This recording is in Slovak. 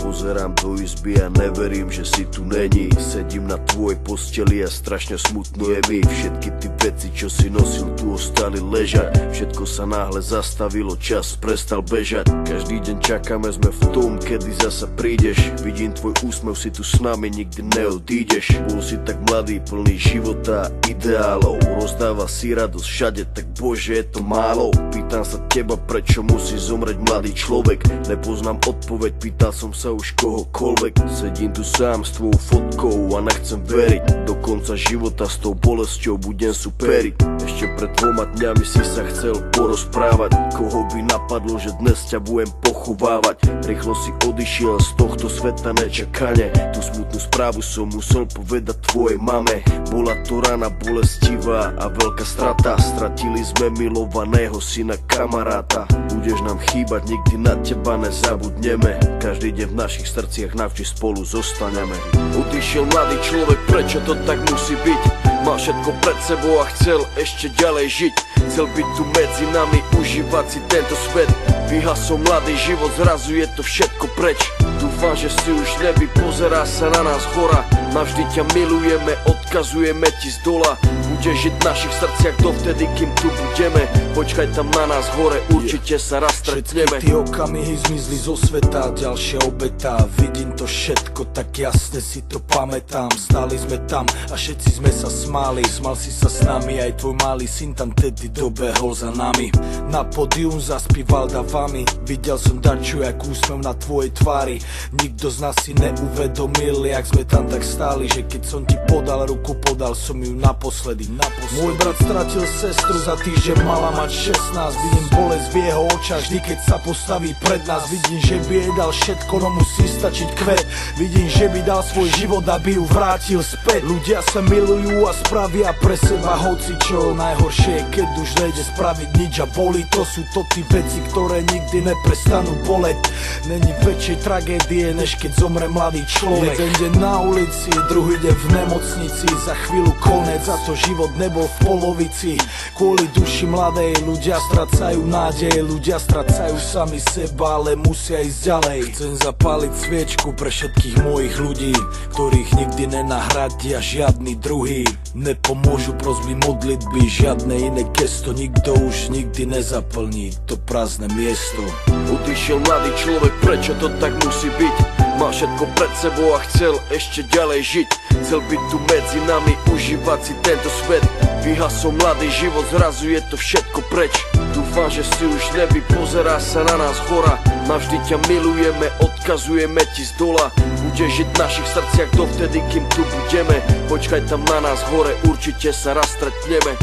Pozerám do izby a neverím, že si tu není. Sedím na tvojej posteli a strašne smutno je mi. Všetky ty veci, čo si nosil, tu ostali ležať. Všetko sa náhle zastavilo, čas prestal bežať. Každý deň čakáme, sme v tom, kedy zasa prídeš. Vidím tvoj úsmev, si tu s nami, nikdy neodídeš. Bol si tak mladý, plný života a ideálov. Rozdáva si radosť všade, tak bože, je to málo. Pýtam sa teba, prečo musí zomrieť mladý človek. Nepoznám odpoveď, pýtal som sa už kohokoľvek. Sedím tu sám s tvojou fotkou a nechcem veriť. Do konca života s tou bolesťou budem superiť. Ešte pred 2 dňami si sa chcel porozprávať. Koho by napadlo, že dnes ťa budem pochovávať. Rýchlo si odišiel z tohto sveta nečakane. Tú smutnú správu som musel povedať tvojej mame. Bola to rana bolestivá a veľká strata. Stratili sme milovaného syna, kamaráta. Budeš nám chýbať, nikdy na teba nezabudneme. Každý deň v našich srdciach navždy spolu zostaneme. Odišiel mladý človek, prečo to tak musí byť? Mal všetko pred sebou a chcel ešte ďalej žiť. Chcel byť tu medzi nami, užívať si tento svet. Vyhasol mladý život, zrazu je to všetko preč. Dúfam, že si už nebi, pozerá sa na nás hora. Navždy ťa milujeme, odkazujeme ti z dola. Budeš žiť v našich srdciach dovtedy, kým tu budeme. Počkaj tam na nás hore, určite sa raz stretneme. Všetky tie okamihy zmizli zo sveta, ďalšia obeta. Vidím to všetko, tak jasne si to pamätám. Stáli sme tam a všetci sme sa smáli. Smal si sa s nami, aj tvoj malý syn tam tedy dobehol za nami. Na pódium zaspíval davami. Videl som dačo, jak úsmev na tvojej tvári. Nikto z nás si neuvedomil, jak sme tam tak stáli, že keď som ti podal ruku, podal som ju naposledy. Môj brat stratil sestru, za týždeň mala mať 16. Vidím bolesť v jeho očách, vždy keď sa postaví pred nás. Vidím, že by jej dal všetko, no musí stačiť kvet. Vidím, že by dal svoj život, aby ju vrátil späť. Ľudia sa milujú a spravia pre seba hocičo. Najhoršie je, keď už nejde spraviť nič a bolí. To sú to tí veci, ktoré nikdy neprestanú boleť. Není väčšej tragédie, než keď zomre mladý človek. Jeden deň na ulici, druhý deň v nemocnici. Za chvíľu konec, za to život nebol v polovici. Kvôli duši mladej ľudia stracajú nádej. Ľudia stracajú sami seba, ale musia ísť ďalej. Chcem zapáliť sviečku pre všetkých mojich ľudí, ktorých nikdy nenahradia žiadny druhý. Nepomôžu prosby, modlitby, žiadne iné gesto. Nikto už nikdy nezaplní to prázdne miesto. Odišiel mladý človek, prečo to tak musí byť? Mal všetko pred sebou a chcel ešte ďalej žiť. Chcel byť tu medzi nami, užívať si tento svet. Vyhasol mladý život, zrazu je to všetko preč. Dúfam, že si už nebi, pozerá sa na nás hora. Navždy ťa milujeme, odkazujeme ti z dola. Budeš žiť v našich srdciach dovtedy, kým tu budeme. Počkaj tam na nás hore, určite sa raz stretneme.